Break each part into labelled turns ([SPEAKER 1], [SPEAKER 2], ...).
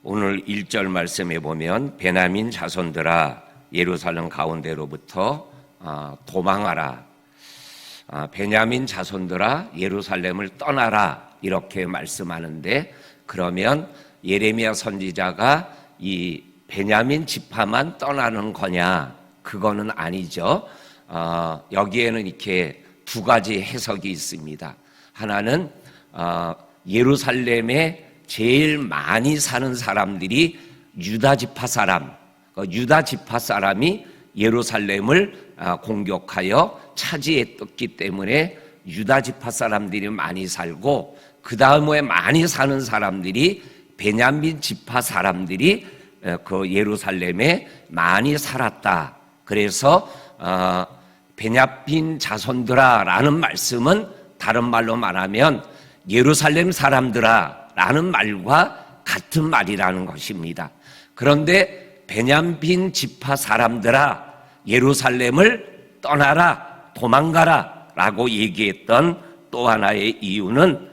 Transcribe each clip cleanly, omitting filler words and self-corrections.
[SPEAKER 1] 오늘 1절 말씀에 보면 베냐민 자손들아 예루살렘 가운데로부터 도망하라. 베냐민 자손들아 예루살렘을 떠나라 이렇게 말씀하는데, 그러면 예레미야 선지자가 이 베냐민 지파만 떠나는 거냐? 그거는 아니죠. 여기에는 이렇게 두 가지 해석이 있습니다. 하나는 예루살렘에 제일 많이 사는 사람들이 유다 지파 사람, 유다 지파 사람이 예루살렘을 공격하여 차지했기 때문에 유다 지파 사람들이 많이 살고, 그 다음에 많이 사는 사람들이 베냐민 지파 사람들이 그 예루살렘에 많이 살았다. 그래서 베냐민 자손들아라는 말씀은 다른 말로 말하면 예루살렘 사람들아 라는 말과 같은 말이라는 것입니다. 그런데 베냐민 지파 사람들아 예루살렘을 떠나라, 도망가라 라고 얘기했던 또 하나의 이유는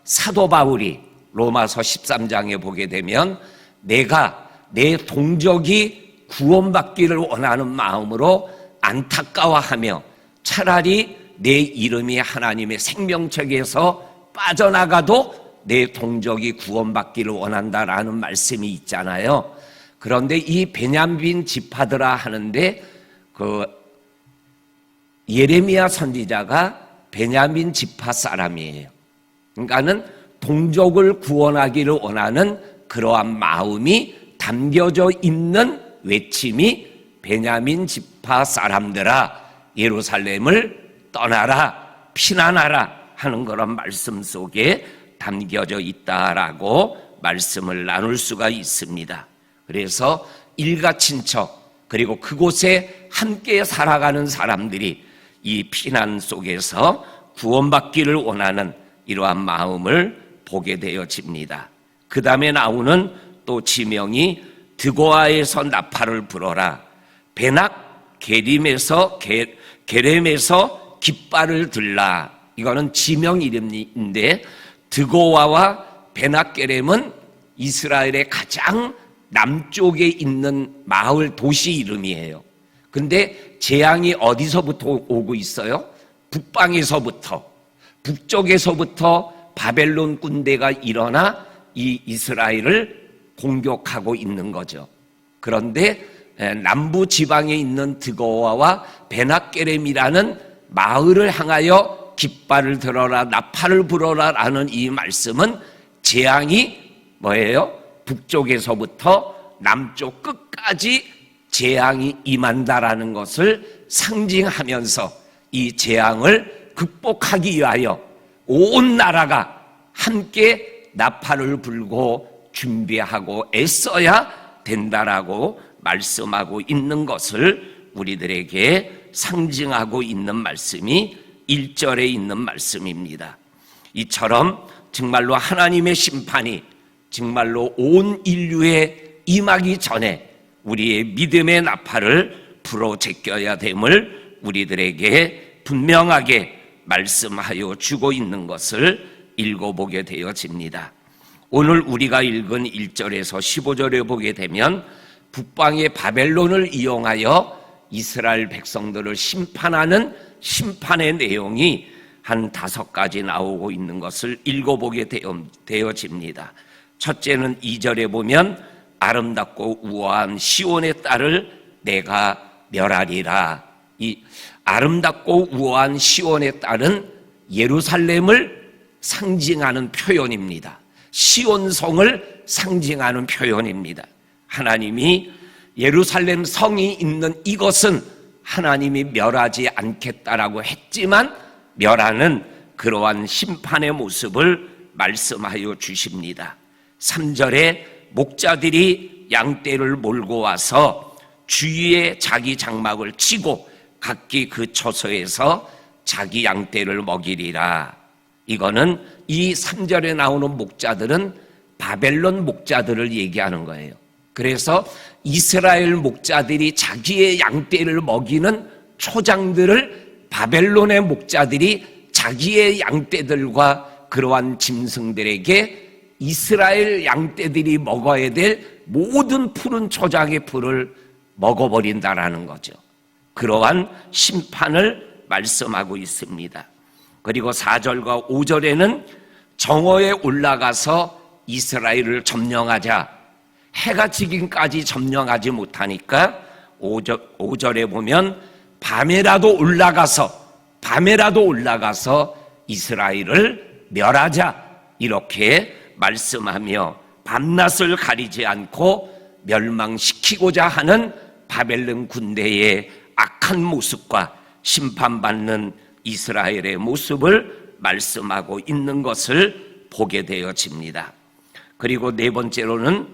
[SPEAKER 1] 사도 바울이 로마서 13장에 보게 되면 내가 내 동족이 구원받기를 원하는 마음으로 안타까워하며 차라리 내 이름이 하나님의 생명책에서 빠져나가도 내 동족이 구원받기를 원한다라는 말씀이 있잖아요. 그런데 이 베냐민 지파들아 하는데 그 예레미야 선지자가 베냐민 지파 사람이에요. 그러니까는 동족을 구원하기를 원하는 그러한 마음이 담겨져 있는 외침이 베냐민 지파 사람들아 예루살렘을 떠나라, 피난하라 하는 그런 말씀 속에 담겨져 있다라고 말씀을 나눌 수가 있습니다. 그래서 일가 친척 그리고 그곳에 함께 살아가는 사람들이 이 피난 속에서 구원받기를 원하는 이러한 마음을 보게 되어집니다. 그 다음에 나오는 또 지명이 드고아에서 나팔을 불어라, 베낙 게림에서 게렘에서 깃발을 들라. 이거는 지명 이름인데 드고아와 베낙 게렘은 이스라엘의 가장 남쪽에 있는 마을 도시 이름이에요. 근데 재앙이 어디서부터 오고 있어요? 북방에서부터, 북쪽에서부터 바벨론 군대가 일어나 이 이스라엘을 공격하고 있는 거죠. 그런데 남부 지방에 있는 드고아와 베낙 게렘이라는 마을을 향하여 깃발을 들어라, 나팔을 불어라 라는 이 말씀은 재앙이 뭐예요? 북쪽에서부터 남쪽 끝까지 재앙이 임한다라는 것을 상징하면서 이 재앙을 극복하기 위하여 온 나라가 함께 나팔을 불고 준비하고 애써야 된다라고 말씀하고 있는 것을 우리들에게 상징하고 있는 말씀이 1절에 있는 말씀입니다. 이처럼 정말로 하나님의 심판이 정말로 온 인류에 임하기 전에 우리의 믿음의 나팔을 불어 제껴야 됨을 우리들에게 분명하게 말씀하여 주고 있는 것을 읽어보게 되어집니다. 오늘 우리가 읽은 1절에서 15절에 보게 되면 북방의 바벨론을 이용하여 이스라엘 백성들을 심판하는 심판의 내용이 한 5가지 나오고 있는 것을 읽어보게 되어집니다. 첫째는 2절에 보면 아름답고 우아한 시온의 딸을 내가 멸하리라. 이 아름답고 우아한 시온의 딸은 예루살렘을 상징하는 표현입니다. 시온성을 상징하는 표현입니다. 하나님이 예루살렘 성이 있는 이것은 하나님이 멸하지 않겠다라고 했지만 멸하는 그러한 심판의 모습을 말씀하여 주십니다. 3절에 목자들이 양떼를 몰고 와서 주위에 자기 장막을 치고 각기 그 처소에서 자기 양떼를 먹이리라. 이거는 이 3절에 나오는 목자들은 바벨론 목자들을 얘기하는 거예요. 그래서 이스라엘 목자들이 자기의 양떼를 먹이는 초장들을 바벨론의 목자들이 자기의 양떼들과 그러한 짐승들에게 이스라엘 양떼들이 먹어야 될 모든 푸른 초장의 풀을 먹어버린다라는 거죠. 그러한 심판을 말씀하고 있습니다. 그리고 4절과 5절에는 정오에 올라가서 이스라엘을 점령하자. 해가 지기까지 점령하지 못하니까 5절에 보면 밤에라도 올라가서 이스라엘을 멸하자, 이렇게 말씀하며 밤낮을 가리지 않고 멸망시키고자 하는 바벨론 군대의 악한 모습과 심판받는 이스라엘의 모습을 말씀하고 있는 것을 보게 되어집니다. 그리고 네 번째로는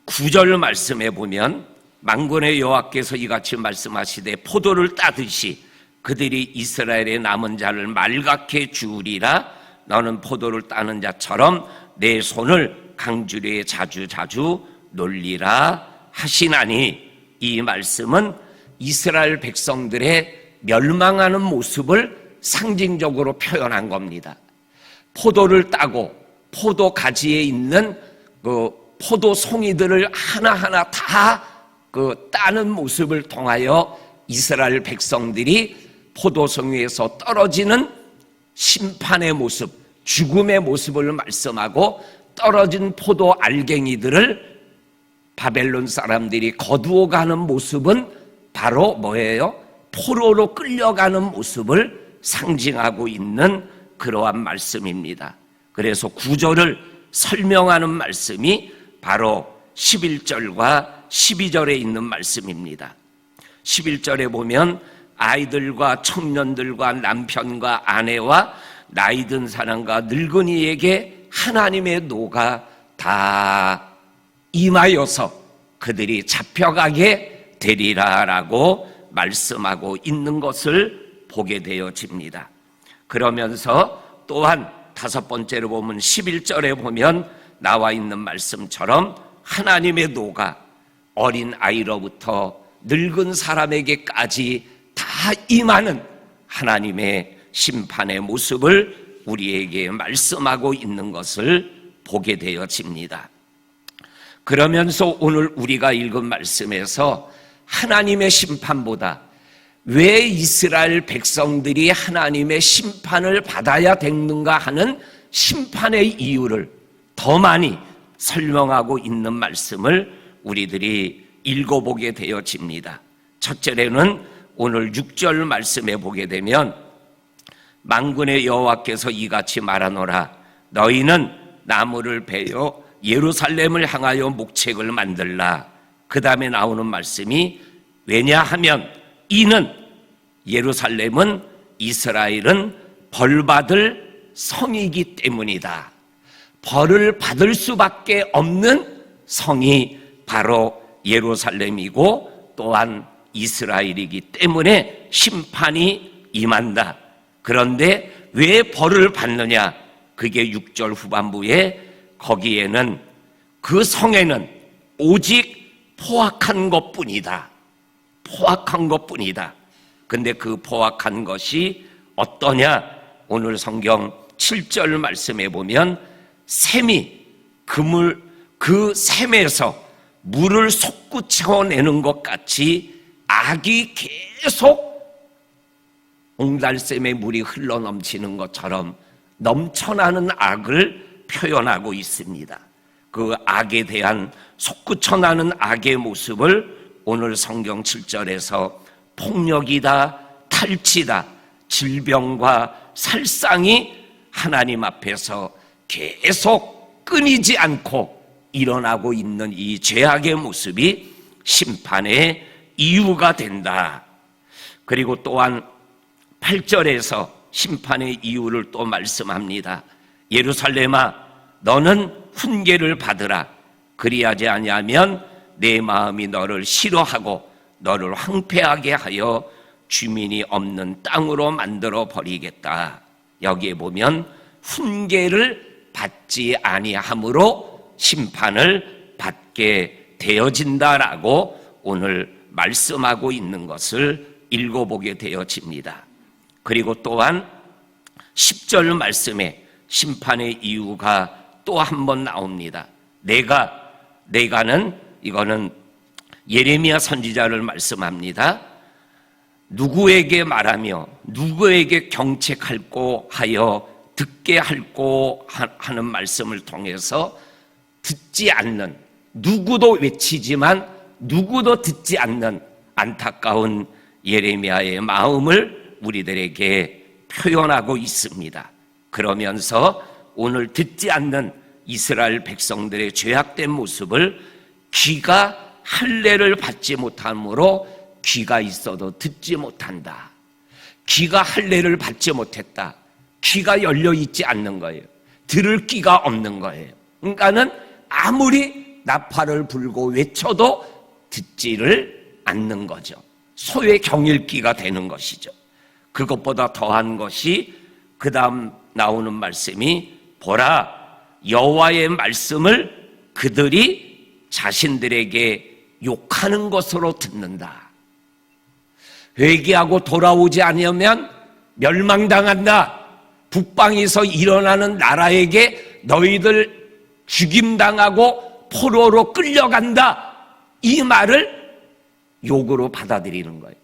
[SPEAKER 1] 9절 말씀에 보면 만군의 여호와께서 이같이 말씀하시되 포도를 따듯이 그들이 이스라엘의 남은 자를 말갛게 주우리라. 너는 포도를 따는 자처럼 내 손을 강주리에 자주 놀리라 하시나니, 이 말씀은 이스라엘 백성들의 멸망하는 모습을 상징적으로 표현한 겁니다. 포도를 따고 포도 가지에 있는 그 포도 송이들을 하나하나 다 따는 모습을 통하여 이스라엘 백성들이 포도송이에서 떨어지는 심판의 모습, 죽음의 모습을 말씀하고, 떨어진 포도 알갱이들을 바벨론 사람들이 거두어가는 모습은 바로 뭐예요? 포로로 끌려가는 모습을 상징하고 있는 그러한 말씀입니다. 그래서 9절을 설명하는 말씀이 바로 11절과 12절에 있는 말씀입니다. 11절에 보면 아이들과 청년들과 남편과 아내와 나이든 사람과 늙은이에게 하나님의 노가 다 임하여서 그들이 잡혀가게 되리라라고 말씀하고 있는 것을 보게 되어집니다. 그러면서 또한 다섯 번째로 보면 11절에 보면 나와 있는 말씀처럼 하나님의 노가 어린 아이로부터 늙은 사람에게까지 다 임하는 하나님의 심판의 모습을 우리에게 말씀하고 있는 것을 보게 되어집니다. 그러면서 오늘 우리가 읽은 말씀에서 하나님의 심판보다 왜 이스라엘 백성들이 하나님의 심판을 받아야 되는가 하는 심판의 이유를 더 많이 설명하고 있는 말씀을 우리들이 읽어보게 되어집니다. 첫째로는 오늘 6절 말씀에 보게 되면 만군의 여호와께서 이같이 말하노라. 너희는 나무를 베어 예루살렘을 향하여 목책을 만들라. 그 다음에 나오는 말씀이 왜냐하면 이는 예루살렘은 이스라엘은 벌받을 성이기 때문이다. 벌을 받을 수밖에 없는 성이 바로 예루살렘이고 또한 이스라엘이기 때문에 심판이 임한다. 그런데 왜 벌을 받느냐? 그게 6절 후반부에 거기에는 그 성에는 오직 포악한 것뿐이다. 포악한 것뿐이다. 근데 그 포악한 것이 어떠냐? 오늘 성경 7절 말씀에 보면 샘이 그 샘에서 물을 솟구쳐내는 것 같이 악이 계속 옹달샘에 물이 흘러넘치는 것처럼 넘쳐나는 악을 표현하고 있습니다. 그 악에 대한 솟구쳐나는 악의 모습을 오늘 성경 7절에서 폭력이다, 탈취다, 질병과 살상이 하나님 앞에서 계속 끊이지 않고 일어나고 있는 이 죄악의 모습이 심판의 이유가 된다. 그리고 또한 8절에서 심판의 이유를 또 말씀합니다. 예루살렘아, 너는 훈계를 받으라. 그리하지 아니하면 내 마음이 너를 싫어하고 너를 황폐하게 하여 주민이 없는 땅으로 만들어 버리겠다. 여기에 보면 훈계를 받지 아니함으로 심판을 받게 되어진다라고 오늘 말씀하고 있는 것을 읽어보게 되어집니다. 그리고 또한 10절 말씀에 심판의 이유가 또 한 번 나옵니다. 내가는 이거는 예레미야 선지자를 말씀합니다. 누구에게 말하며 누구에게 경책할고 하여 듣게 할고 하는 말씀을 통해서 듣지 않는, 누구도 외치지만 누구도 듣지 않는 안타까운 예레미야의 마음을 우리들에게 표현하고 있습니다. 그러면서 오늘 듣지 않는 이스라엘 백성들의 죄악된 모습을 귀가 할례를 받지 못함으로 귀가 있어도 듣지 못한다. 귀가 할례를 받지 못했다. 귀가 열려 있지 않는 거예요. 들을 귀가 없는 거예요. 그러니까는 아무리 나팔을 불고 외쳐도 듣지를 않는 거죠. 소의 경일기가 되는 것이죠. 그것보다 더한 것이 그 다음 나오는 말씀이 보라, 여호와의 말씀을 그들이 자신들에게 욕하는 것으로 듣는다. 회개하고 돌아오지 않으면 멸망당한다. 북방에서 일어나는 나라에게 너희들 죽임당하고 포로로 끌려간다. 이 말을 욕으로 받아들이는 거예요.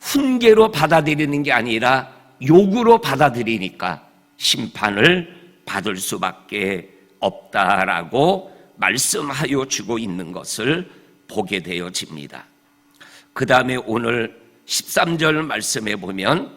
[SPEAKER 1] 훈계로 받아들이는 게 아니라 욕으로 받아들이니까 심판을 받을 수밖에 없다라고 말씀하여 주고 있는 것을 보게 되어집니다. 그 다음에 오늘 13절 말씀에 보면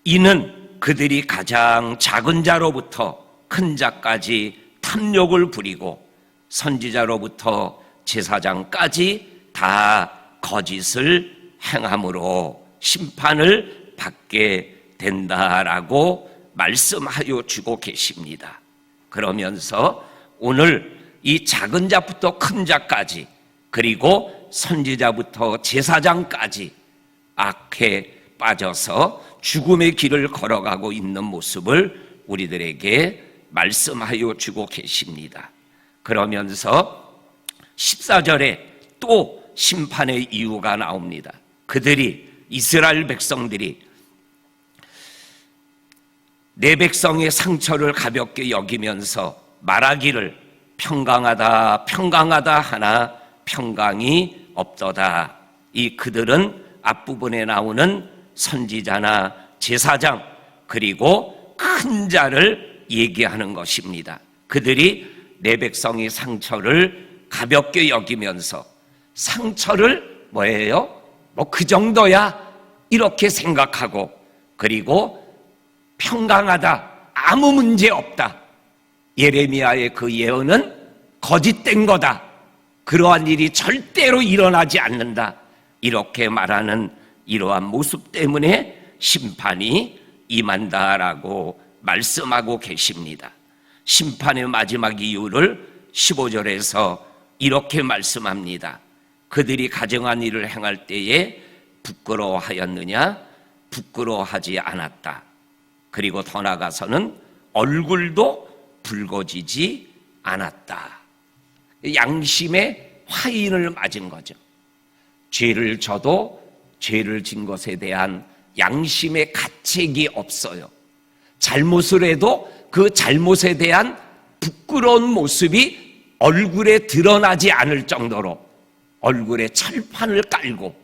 [SPEAKER 1] 이는 그들이 가장 작은 자로부터 큰 자까지 탐욕을 부리고 선지자로부터 제사장까지 다 거짓을 행함으로 심판을 받게 된다라고 말씀하여 주고 계십니다. 그러면서 오늘 이 작은 자부터 큰 자까지, 그리고 선지자부터 제사장까지 악해 빠져서 죽음의 길을 걸어가고 있는 모습을 우리들에게 말씀하여 주고 계십니다. 그러면서 14절에 또 심판의 이유가 나옵니다. 그들이, 이스라엘 백성들이 내 백성의 상처를 가볍게 여기면서 말하기를 평강하다 평강하다 하나 평강이 없도다. 이 그들은 앞부분에 나오는 선지자나 제사장 그리고 큰 자를 얘기하는 것입니다. 그들이 내 백성의 상처를 가볍게 여기면서 상처를 뭐예요? 뭐 그 정도야 이렇게 생각하고, 그리고 평강하다, 아무 문제 없다, 예레미야의 그 예언은 거짓된 거다, 그러한 일이 절대로 일어나지 않는다, 이렇게 말하는 이러한 모습 때문에 심판이 임한다라고 말씀하고 계십니다. 심판의 마지막 이유를 15절에서 이렇게 말씀합니다. 그들이 가정한 일을 행할 때에 부끄러워하였느냐? 부끄러워하지 않았다. 그리고 더 나아가서는 얼굴도 붉어지지 않았다. 양심의 화인을 맞은 거죠. 죄를 져도 죄를 진 것에 대한 양심의 가책이 없어요. 잘못을 해도 그 잘못에 대한 부끄러운 모습이 얼굴에 드러나지 않을 정도로 얼굴에 철판을 깔고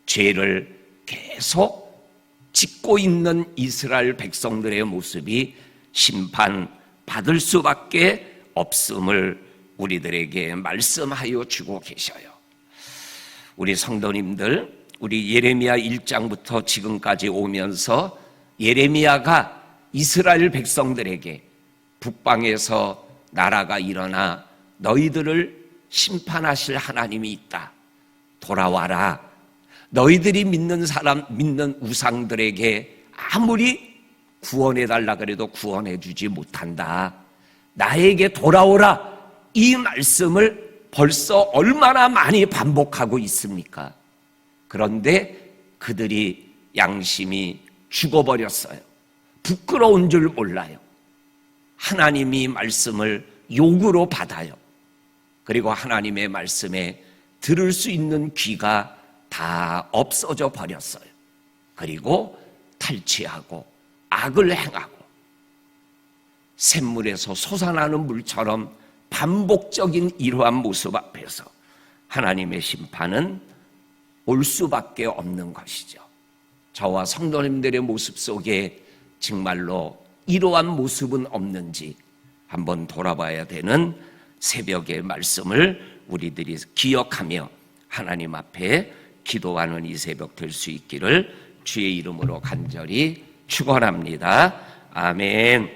[SPEAKER 1] 죄를 계속 짓고 있는 이스라엘 백성들의 모습이 심판받을 수밖에 없음을 우리들에게 말씀하여 주고 계셔요. 우리 성도님들, 우리 예레미야 1장부터 지금까지 오면서 예레미야가 이스라엘 백성들에게 북방에서 나라가 일어나 너희들을 심판하실 하나님이 있다. 돌아와라. 너희들이 믿는 사람, 믿는 우상들에게 아무리 구원해달라 그래도 구원해주지 못한다. 나에게 돌아오라. 이 말씀을 벌써 얼마나 많이 반복하고 있습니까? 그런데 그들이 양심이 죽어버렸어요. 부끄러운 줄 몰라요. 하나님이 말씀을 욕으로 받아요. 그리고 하나님의 말씀에 들을 수 있는 귀가 다 없어져 버렸어요. 그리고 탈취하고 악을 행하고 샘물에서 솟아나는 물처럼 반복적인 이러한 모습 앞에서 하나님의 심판은 올 수밖에 없는 것이죠. 저와 성도님들의 모습 속에 정말로 이러한 모습은 없는지 한번 돌아봐야 되는 새벽의 말씀을 우리들이 기억하며 하나님 앞에 기도하는 이 새벽 될 수 있기를 주의 이름으로 간절히 축원합니다. 아멘.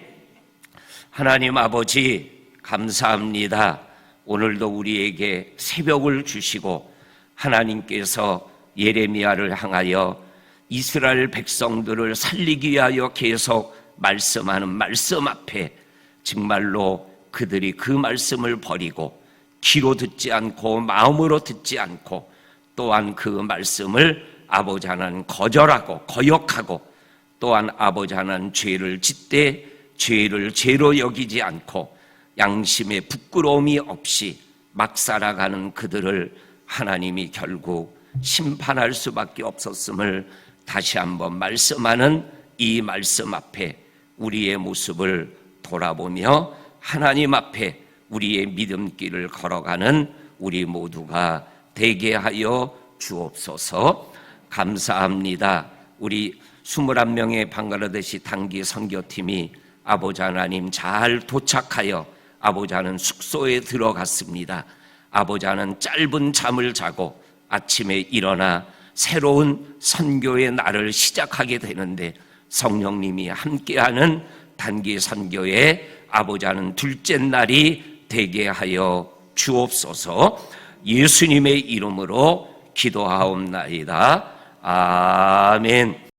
[SPEAKER 1] 하나님 아버지 감사합니다. 오늘도 우리에게 새벽을 주시고 하나님께서 예레미야를 향하여 이스라엘 백성들을 살리기 위하여 계속 말씀하는 말씀 앞에 정말로 그들이 그 말씀을 버리고 귀로 듣지 않고 마음으로 듣지 않고 또한 그 말씀을 아버지 하나님 거절하고 거역하고 또한 아버지 하나님 죄를 짓되 죄를 죄로 여기지 않고 양심의 부끄러움이 없이 막 살아가는 그들을 하나님이 결국 심판할 수밖에 없었음을 다시 한번 말씀하는 이 말씀 앞에 우리의 모습을 돌아보며 하나님 앞에 우리의 믿음길을 걸어가는 우리 모두가 되게 하여 주옵소서. 감사합니다. 우리 21명의 방글라데시 단기 선교팀이 아버지 하나님 잘 도착하여 아버지 하나님 숙소에 들어갔습니다. 아버지 하나님 짧은 잠을 자고 아침에 일어나 새로운 선교의 날을 시작하게 되는데 성령님이 함께하는 단기 선교의 아버지 하나님 둘째 날이 되게 하여 주옵소서. 예수님의 이름으로 기도하옵나이다. 아멘.